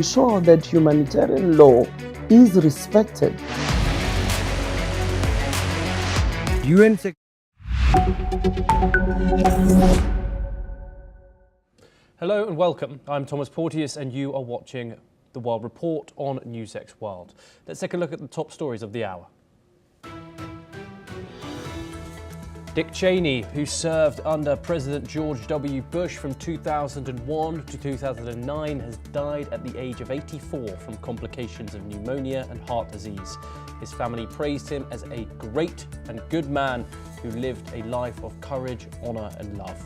ensure that humanitarian law is respected. Hello and welcome. I'm Thomas Porteous and you are watching The World Report on NewsX World. Let's take a look at the top stories of the hour. Dick Cheney, who served under President George W. Bush from 2001 to 2009, has died at the age of 84 from complications of pneumonia and heart disease. His family praised him as a great and good man who lived a life of courage, honor and love.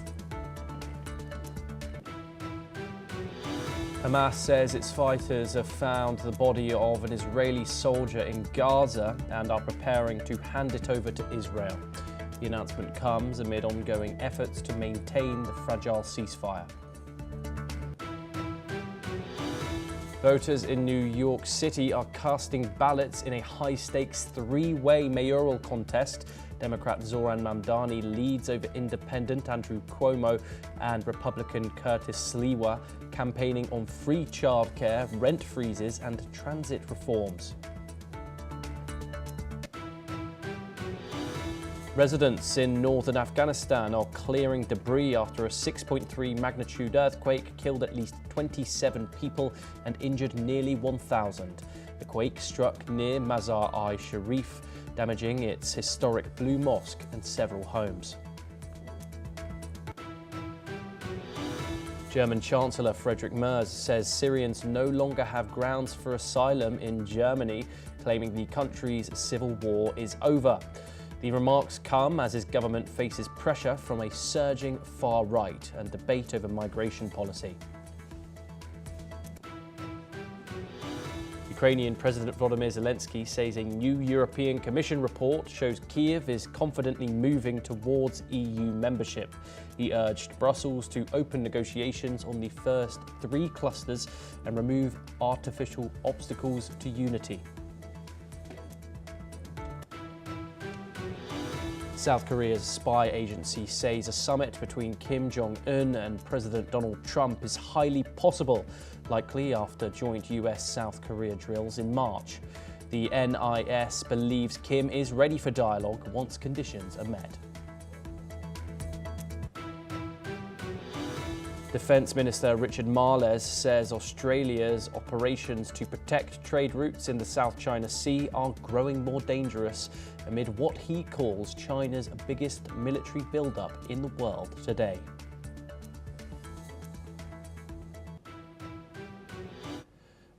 Hamas says its fighters have found the body of an Israeli soldier in Gaza and are preparing to hand it over to Israel. The announcement comes amid ongoing efforts to maintain the fragile ceasefire. Voters in New York City are casting ballots in a high-stakes three-way mayoral contest. Democrat Zoran Mamdani leads over Independent Andrew Cuomo and Republican Curtis Sliwa, campaigning on free childcare, rent freezes and transit reforms. Residents in northern Afghanistan are clearing debris after a 6.3 magnitude earthquake killed at least 27 people and injured nearly 1,000. The quake struck near Mazar-i-Sharif, damaging its historic Blue Mosque and several homes. German Chancellor Friedrich Merz says Syrians no longer have grounds for asylum in Germany, claiming the country's civil war is over. The remarks come as his government faces pressure from a surging far right and debate over migration policy. Ukrainian President Volodymyr Zelensky says a new European Commission report shows Kyiv is confidently moving towards EU membership. He urged Brussels to open negotiations on the first three clusters and remove artificial obstacles to unity. South Korea's spy agency says a summit between Kim Jong-un and President Donald Trump is highly possible, likely after joint US-South Korea drills in March. The NIS believes Kim is ready for dialogue once conditions are met. Defence Minister Richard Marles says Australia's operations to protect trade routes in the South China Sea are growing more dangerous amid what he calls China's biggest military build-up in the world today.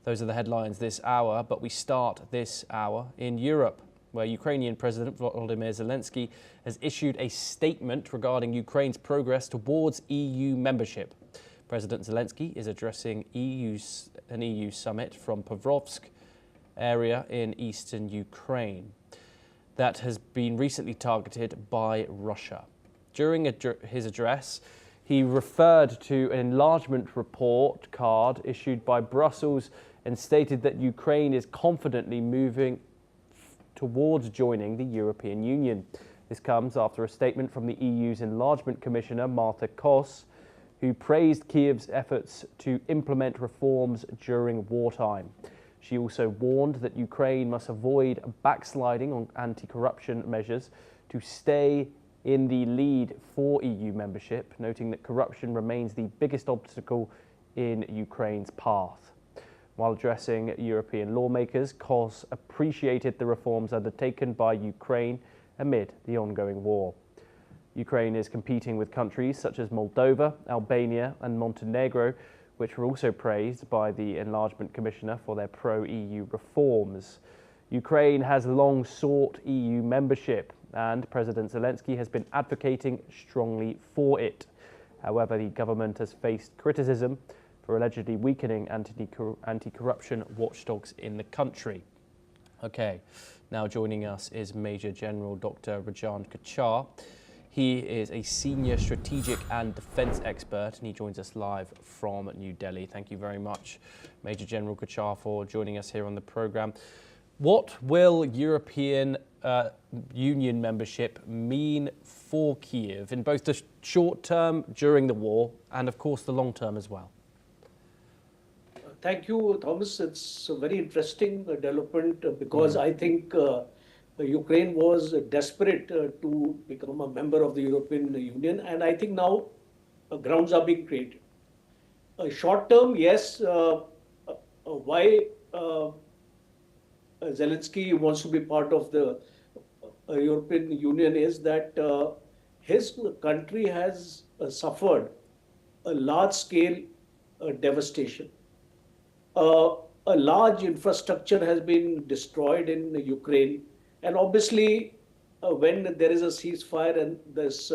Those are the headlines this hour, but we start this hour in Europe, where Ukrainian President Volodymyr Zelensky has issued a statement regarding Ukraine's progress towards EU membership. President Zelensky is addressing an EU summit from Pavlovsk area in eastern Ukraine that has been recently targeted by Russia. During his address, he referred to an enlargement report card issued by Brussels and stated that Ukraine is confidently moving towards joining the European Union. This comes after a statement from the EU's Enlargement Commissioner, Marta Kos, who praised Kyiv's efforts to implement reforms during wartime. She also warned that Ukraine must avoid backsliding on anti-corruption measures to stay in the lead for EU membership, noting that corruption remains the biggest obstacle in Ukraine's path. While addressing European lawmakers, Kos appreciated the reforms undertaken by Ukraine amid the ongoing war. Ukraine is competing with countries such as Moldova, Albania and Montenegro, which were also praised by the Enlargement Commissioner for their pro-EU reforms. Ukraine has long sought EU membership, and President Zelensky has been advocating strongly for it. However, the government has faced criticism for allegedly weakening anti-corruption watchdogs in the country. Okay, now joining us is Major General Dr. Rajan Kochhar. He is a senior strategic and defence expert, and he joins us live from New Delhi. Thank you very much, Major General Kochhar, for joining us here on the programme. What will European Union membership mean for Kyiv in both the short term during the war and, of course, the long term as well? Thank you, Thomas. It's a very interesting development because I think Ukraine was desperate to become a member of the European Union, and I think now grounds are being created. Short term, yes. Why Zelensky wants to be part of the European Union is that his country has suffered a large scale devastation. A large infrastructure has been destroyed in Ukraine, and obviously, when there is a ceasefire and this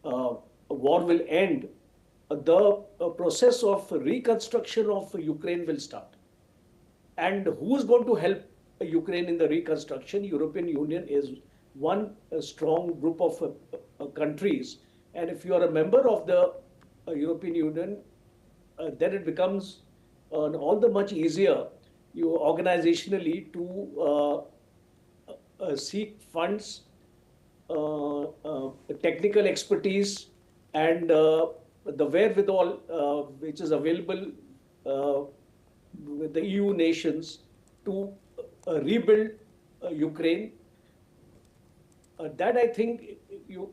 war will end, the process of reconstruction of Ukraine will start. And who is going to help Ukraine in the reconstruction? European Union is one strong group of countries, and if you are a member of the European Union, then it becomes all the much easier you organizationally to seek funds, technical expertise, and the wherewithal which is available with the EU nations to rebuild Ukraine. That I think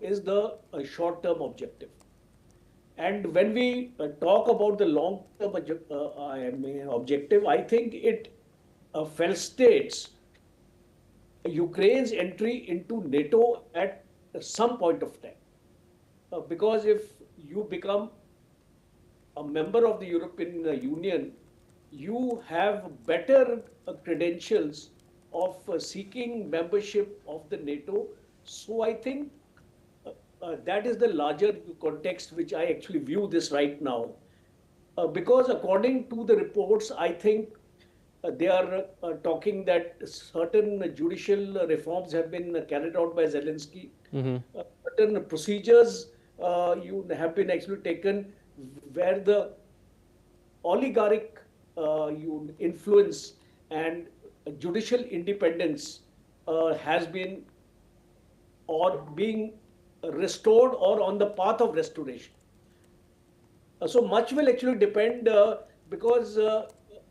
is the short-term objective. And when we talk about the long-term objective, I think it felicitates Ukraine's entry into NATO at some point of time. Because if you become a member of the European Union, you have better credentials of seeking membership of the NATO. So I think that is the larger context which I actually view this right now. Because according to the reports, I think they are talking that certain judicial reforms have been carried out by Zelensky. Certain procedures have been actually taken where the oligarchic influence and judicial independence has been or being restored or on the path of restoration. So much will actually depend because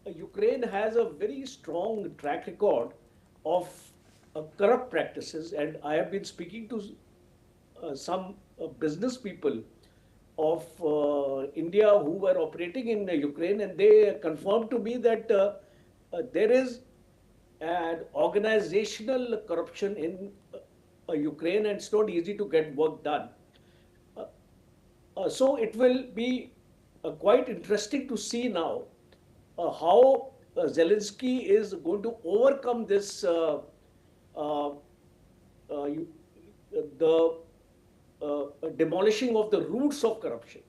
Ukraine has a very strong track record of corrupt practices, and I have been speaking to some business people of India who were operating in Ukraine, and they confirmed to me that there is an organizational corruption in Ukraine, and it's not easy to get work done. So it will be quite interesting to see now how Zelensky is going to overcome this the demolishing of the roots of corruption.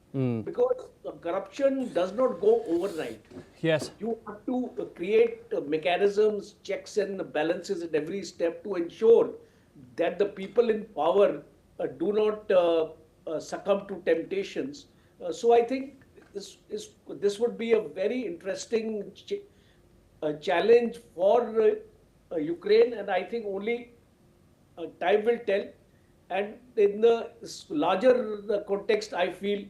Because corruption does not go overnight. Yes. You have to create mechanisms, checks and balances at every step to ensure that the people in power do not succumb to temptations. So I think this would be a very interesting challenge for Ukraine, and I think only time will tell. And in the larger context, I feel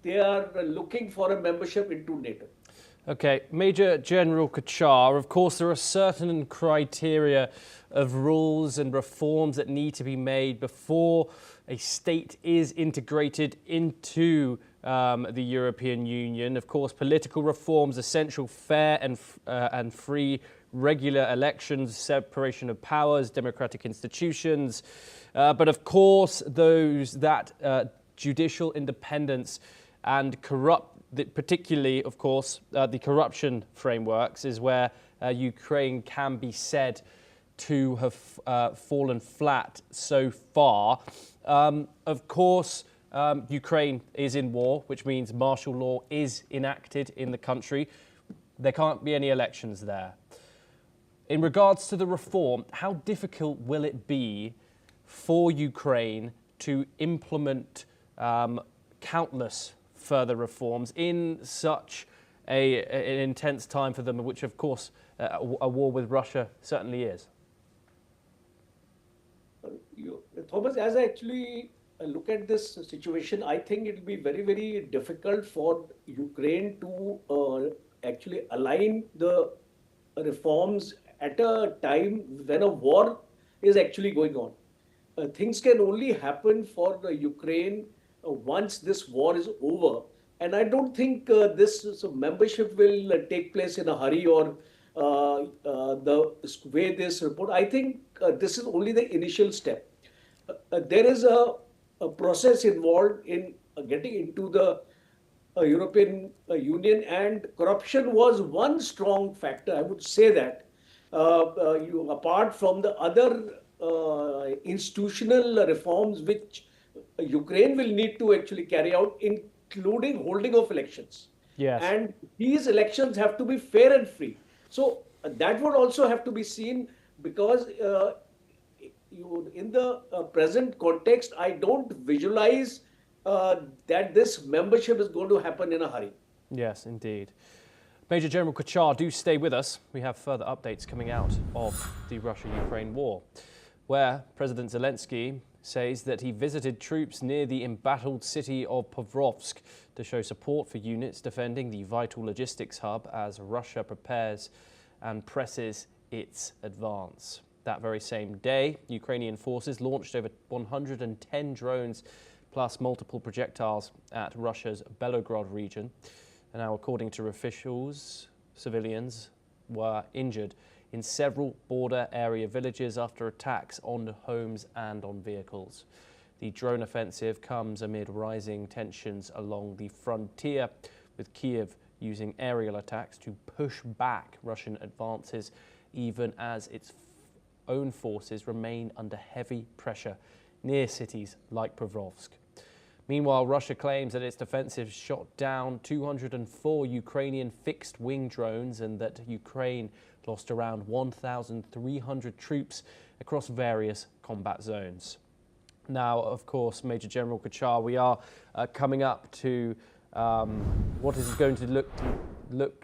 they are looking for a membership into NATO. Okay, Major General Kochar, of course there are certain criteria of rules and reforms that need to be made before a state is integrated into the European Union. Of course, political reforms, essential, fair and free, regular elections, separation of powers, democratic institutions. But of course, that judicial independence and particularly, of course, the corruption frameworks is where Ukraine can be said to have fallen flat so far. Of course, Ukraine is in war, which means martial law is enacted in the country. There can't be any elections there. In regards to the reform, how difficult will it be for Ukraine to implement countless further reforms in such an intense time for them, which of course a war with Russia certainly is? Thomas, as I actually look at this situation, I think it will be very, very difficult for Ukraine to actually align the reforms at a time when a war is actually going on. Things can only happen for Ukraine once this war is over. And I don't think this membership will take place in a hurry or the way this report. I think this is only the initial step. There is a process involved in getting into the European Union, and corruption was one strong factor. I would say that apart from the other institutional reforms which Ukraine will need to actually carry out, including holding of elections. Yes. And these elections have to be fair and free. So that would also have to be seen because in the present context, I don't visualize that this membership is going to happen in a hurry. Yes, indeed. Major General Kochar, do stay with us. We have further updates coming out of the Russia-Ukraine war, where President Zelensky says that he visited troops near the embattled city of Pokrovsk to show support for units defending the vital logistics hub as Russia prepares and presses its advance. That very same day, Ukrainian forces launched over 110 drones plus multiple projectiles at Russia's Belgorod region. And now, according to officials, civilians were injured in several border area villages after attacks on homes and on vehicles. The drone offensive comes amid rising tensions along the frontier, with Kiev using aerial attacks to push back Russian advances, even as its own forces remain under heavy pressure near cities like Pokrovsk. Meanwhile, Russia claims that its defensive shot down 204 Ukrainian fixed-wing drones and that Ukraine lost around 1,300 troops across various combat zones. Now, of course, Major General Kochar, we are coming up to what is going to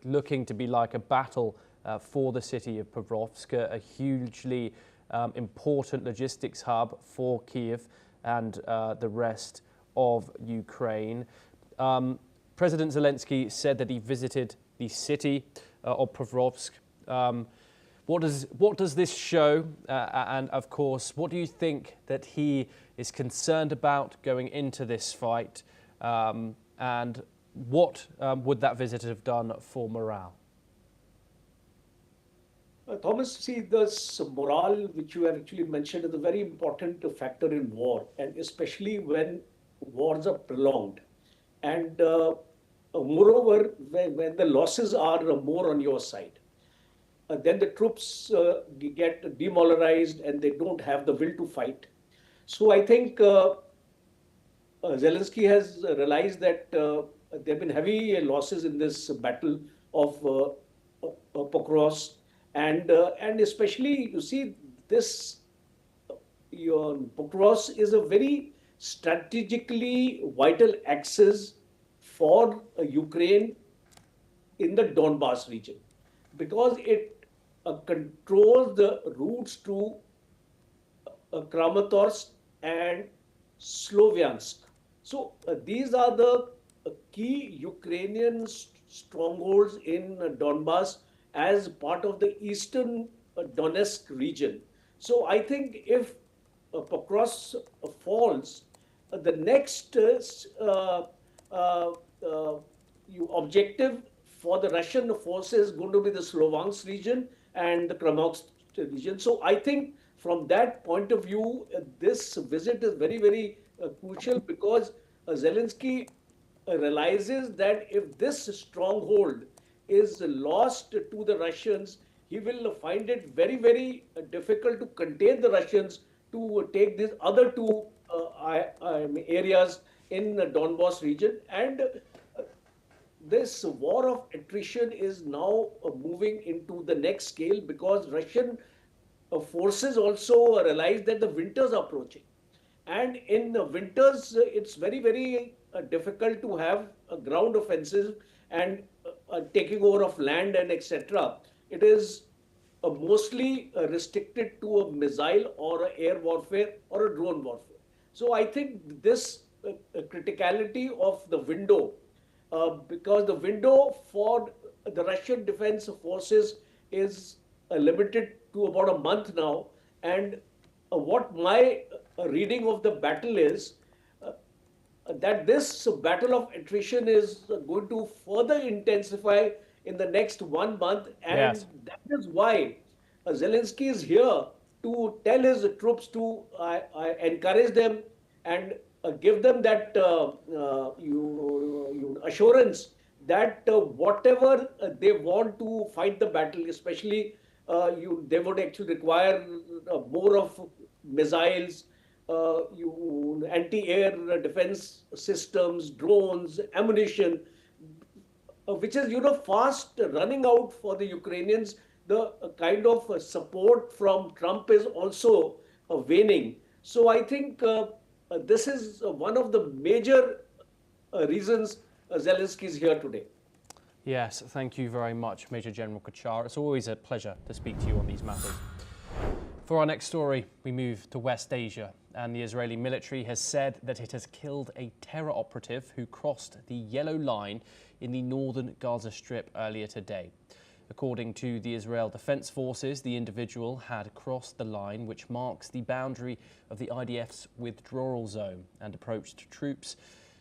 looking to be like a battle for the city of Pokrovsk, a hugely important logistics hub for Kiev and the rest of Ukraine. President Zelensky said that he visited the city of Pokrovsk. What does this show? And of course, what do you think that he is concerned about going into this fight? And what would that visit have done for morale? Thomas, see, this morale, which you have actually mentioned, is a very important factor in war, and especially when wars are prolonged. And moreover, when the losses are more on your side, then the troops get demoralized and they don't have the will to fight. So I think Zelensky has realized that there have been heavy losses in this battle of Pokrovsk. And especially, you see, this Pokrovsk is a very strategically vital axis for Ukraine in the Donbas region, because it controls the routes to Kramatorsk and Sloviansk. So these are the key Ukrainian strongholds in Donbas as part of the eastern Donetsk region. So I think if Pokrovsk falls, the next objective for the Russian forces is going to be the Sloviansk region and the Kramatorsk region. So I think from that point of view, this visit is very, very crucial, because Zelensky realizes that if this stronghold is lost to the Russians, he will find it very, very difficult to contain the Russians to take these other two areas in the Donbas region. And this war of attrition is now moving into the next scale, because Russian forces also realize that the winters are approaching. And in the winters, it's very, very difficult to have a ground offensive and taking over of land and etc. It is mostly restricted to a missile or a air warfare or a drone warfare. So I think this criticality of the window, because the window for the Russian Defense Forces is limited to about a month now. And what my reading of the battle is, that this battle of attrition is going to further intensify in the next 1 month. And Yes. that is why Zelensky is here to tell his troops to encourage them and give them that assurance that whatever they want to fight the battle, especially they would actually require more of missiles, anti-air defense systems, drones, ammunition, which is fast running out for the Ukrainians. The kind of support from Trump is also waning. So I think this is one of the major reasons Zelensky is here today. Yes, thank you very much, Major General Kochar. It's always a pleasure to speak to you on these matters. For our next story, we move to West Asia, and the Israeli military has said that it has killed a terror operative who crossed the yellow line in the northern Gaza Strip earlier today. According to the Israel Defense Forces, the individual had crossed the line which marks the boundary of the IDF's withdrawal zone and approached troops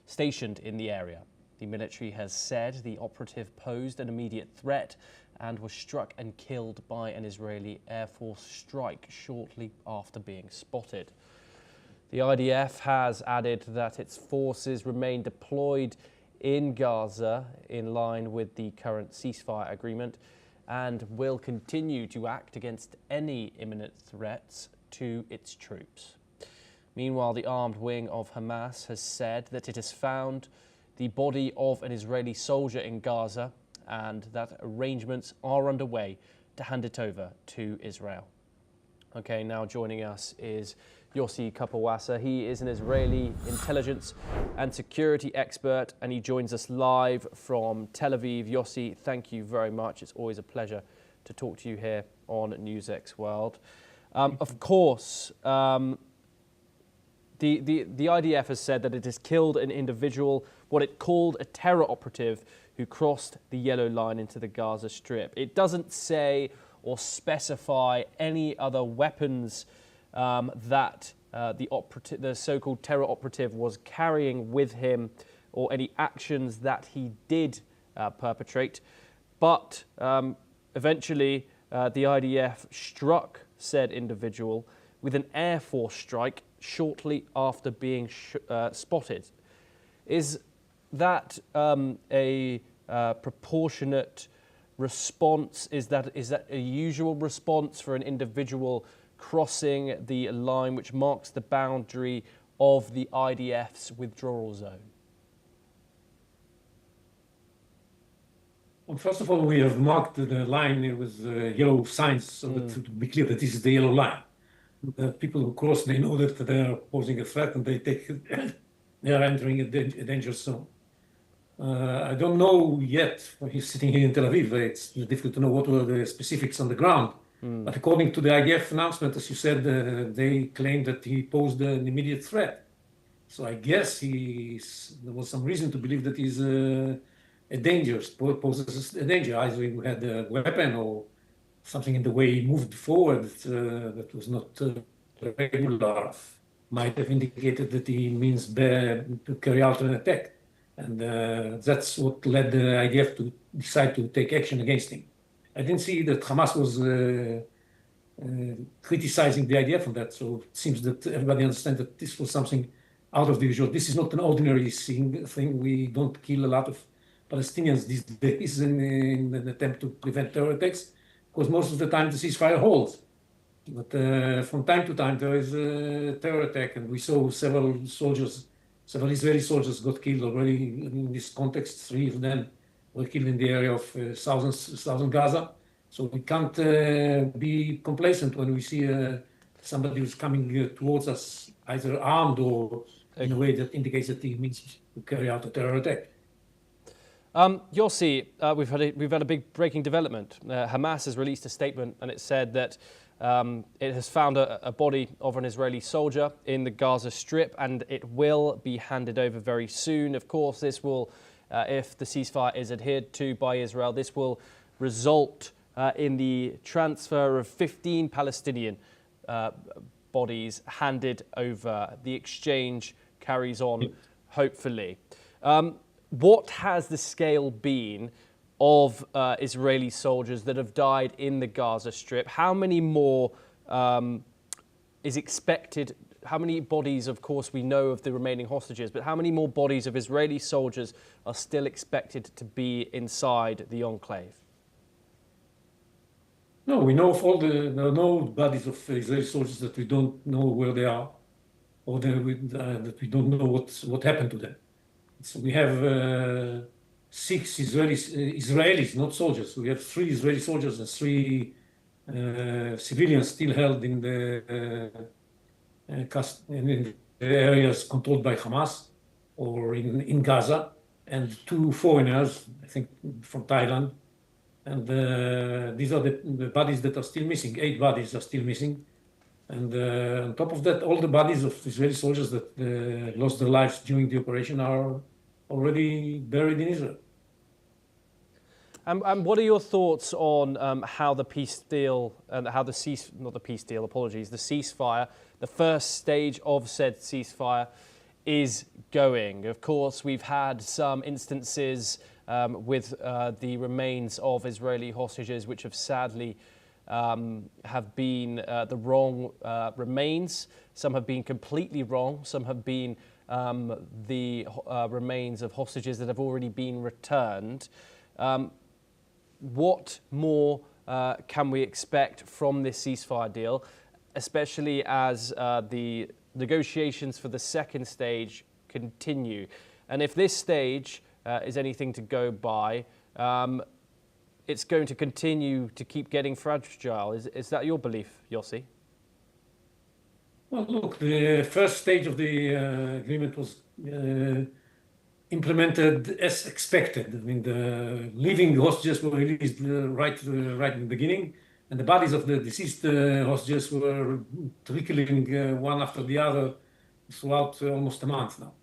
stationed in the area. The military has said the operative posed an immediate threat and was struck and killed by an Israeli Air Force strike shortly after being spotted. The IDF has added that its forces remain deployed in Gaza in line with the current ceasefire agreement and will continue to act against any imminent threats to its troops. Meanwhile, the armed wing of Hamas has said that it has found the body of an Israeli soldier in Gaza and that arrangements are underway to hand it over to Israel. Okay, now joining us is Yossi Kapawasa. He is an Israeli intelligence and security expert, and he joins us live from Tel Aviv. Yossi, thank you very much. It's always a pleasure to talk to you here on NewsX World. Of course, the IDF has said that it has killed an individual, what it called a terror operative, who crossed the yellow line into the Gaza Strip. It doesn't say or specify any other weapons that the so-called terror operative was carrying with him, or any actions that he did perpetrate. But eventually, the IDF struck said individual with an Air Force strike shortly after being spotted. Is that a proportionate response? Is that a usual response for an individual crossing the line which marks the boundary of the IDF's withdrawal zone? Well, first of all, we have marked the line with yellow signs so that to be clear that this is the yellow line. The people who cross, they know that they are posing a threat and they are entering a danger zone. I don't know yet, he's sitting here in Tel Aviv, it's difficult to know what were the specifics on the ground. But according to the IDF announcement, as you said, they claimed that he posed an immediate threat. So I guess there was some reason to believe that he's a danger, poses a danger. Either he had a weapon or something in the way he moved forward that was not regular, might have indicated that he means to carry out an attack. And that's what led the IDF to decide to take action against him. I didn't see that Hamas was criticizing the IDF on that, so it seems that everybody understands that this was something out of the usual. This is not an ordinary thing. We don't kill a lot of Palestinians these days in an attempt to prevent terror attacks, because most of the time the ceasefire holds. But from time to time there is a terror attack, and we saw several Israeli soldiers got killed already in this context. 3 of them were killed in the area of southern Gaza. So we can't be complacent when we see somebody who's coming towards us, either armed or in a way that indicates that he means to carry out a terror attack. Yossi, we've had a big breaking development. Hamas has released a statement, and it said that it has found a body of an Israeli soldier in the Gaza Strip, and it will be handed over very soon. Of course, this will if the ceasefire is adhered to by Israel. This will result in the transfer of 15 Palestinian bodies handed over. The exchange carries on, hopefully. What has the scale been of Israeli soldiers that have died in the Gaza Strip? How many more is expected? How many bodies, of course, we know of the remaining hostages, but how many more bodies of Israeli soldiers are still expected to be inside the enclave? No, we know of there are no bodies of Israeli soldiers that we don't know where they are, or that we don't know what happened to them. So we have 6 Israelis, not soldiers. We have 3 Israeli soldiers and 3 civilians still held in the areas controlled by Hamas or in Gaza, and 2 foreigners, I think from Thailand. And these are the bodies that are still missing. 8 bodies are still missing. And on top of that, all the bodies of Israeli soldiers that lost their lives during the operation are already buried in Israel. And what are your thoughts on how the peace deal and how the ceasefire, the first stage of said ceasefire, is going? Of course, we've had some instances with the remains of Israeli hostages, which have sadly have been the wrong remains. Some have been completely wrong. Some have been the remains of hostages that have already been returned. What more can we expect from this ceasefire deal, especially as the negotiations for the second stage continue? And if this stage is anything to go by, it's going to continue to keep getting fragile. Is that your belief, Yossi? Well, look, the first stage of the agreement was implemented as expected. I mean, the living hostages were released right in the beginning, and the bodies of the deceased hostages were trickling one after the other throughout almost a month now.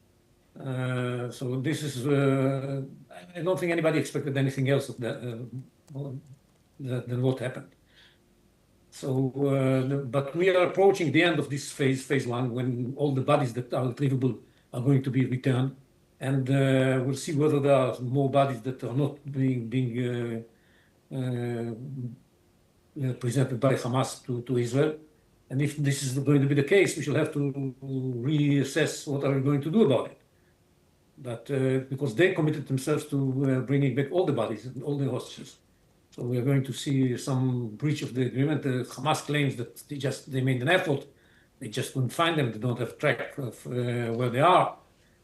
So this is, I don't think anybody expected anything else of that, than what happened. So, but we are approaching the end of this phase 1, when all the bodies that are retrievable are going to be returned. And we'll see whether there are more bodies that are not being presented by Hamas to Israel. And if this is going to be the case, we shall have to reassess what are we going to do about it. But because they committed themselves to bringing back all the bodies and all the hostages. So we are going to see some breach of the agreement. Hamas claims that they made an effort. They just couldn't find them. They don't have track of where they are.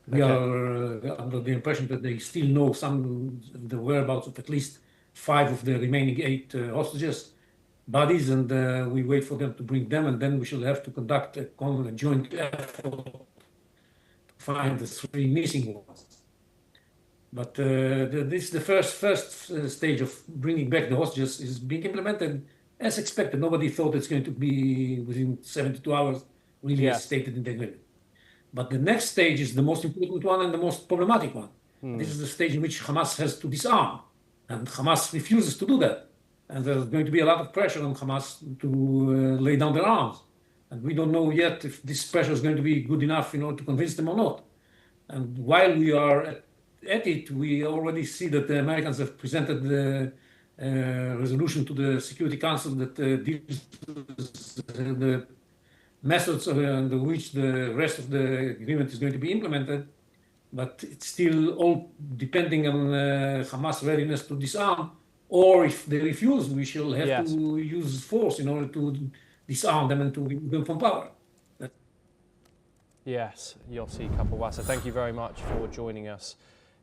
We are under the impression that they still know the whereabouts of at least 5 of the remaining 8 hostages bodies, and we wait for them to bring them, and then we shall have to conduct a joint effort to find the 3 missing ones. But this the first stage of bringing back the hostages is being implemented as expected. Nobody thought it's going to be within 72 hours, really, as stated in the agreement. But the next stage is the most important one and the most problematic one. This is the stage in which Hamas has to disarm, and Hamas refuses to do that. And there's going to be a lot of pressure on Hamas to lay down their arms. And we don't know yet if this pressure is going to be good enough in order to convince them or not. And while we are at it, we already see that the Americans have presented the resolution to the Security Council that deals with the methods under which the rest of the agreement is going to be implemented. But it's still all depending on Hamas' readiness to disarm, or if they refuse, we shall have to use force in order to disarm them and to remove them from power. Yes, Yossi Kapawasa, thank you very much for joining us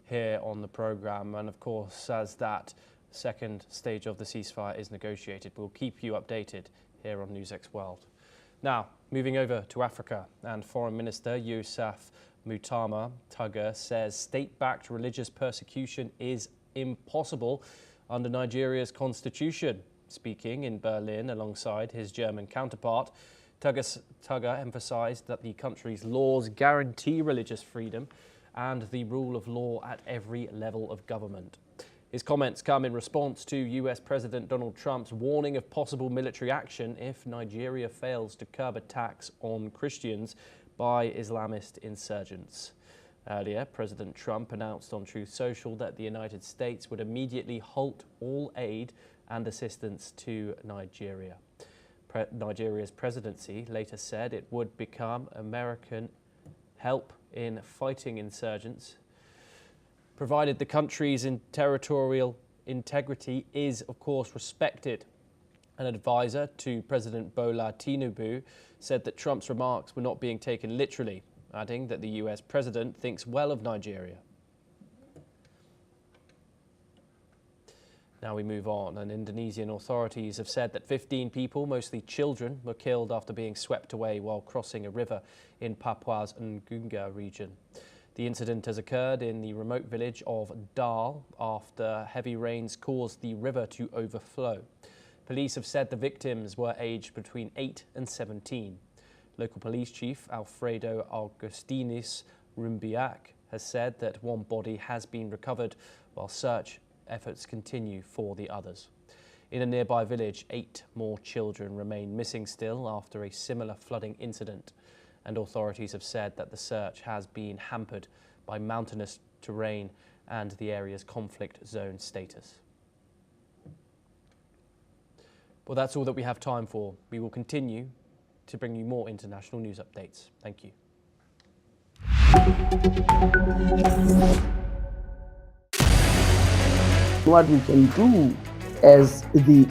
here on the programme. And of course, as that second stage of the ceasefire is negotiated, we'll keep you updated here on NewsX World. Now, moving over to Africa, and Foreign Minister Yusuf Mutama Tugger says state-backed religious persecution is impossible under Nigeria's constitution. Speaking in Berlin alongside his German counterpart, Tugger emphasised that the country's laws guarantee religious freedom and the rule of law at every level of government. His comments come in response to US President Donald Trump's warning of possible military action if Nigeria fails to curb attacks on Christians by Islamist insurgents. Earlier, President Trump announced on Truth Social that the United States would immediately halt all aid and assistance to Nigeria. Nigeria's presidency later said it would become American help in fighting insurgents, provided the country's territorial integrity is, of course, respected. An advisor to President Bola Tinubu said that Trump's remarks were not being taken literally, adding that the US president thinks well of Nigeria. Now we move on, and Indonesian authorities have said that 15 people, mostly children, were killed after being swept away while crossing a river in Papua's Ngunga region. The incident has occurred in the remote village of Dal after heavy rains caused the river to overflow. Police have said the victims were aged between 8 and 17. Local police chief Alfredo Augustinis Rumbiak has said that one body has been recovered while search efforts continue for the others. In a nearby village, 8 more children remain missing still after a similar flooding incident, and authorities have said that the search has been hampered by mountainous terrain and the area's conflict zone status. Well, that's all that we have time for. We will continue to bring you more international news updates. Thank you. What we can do as the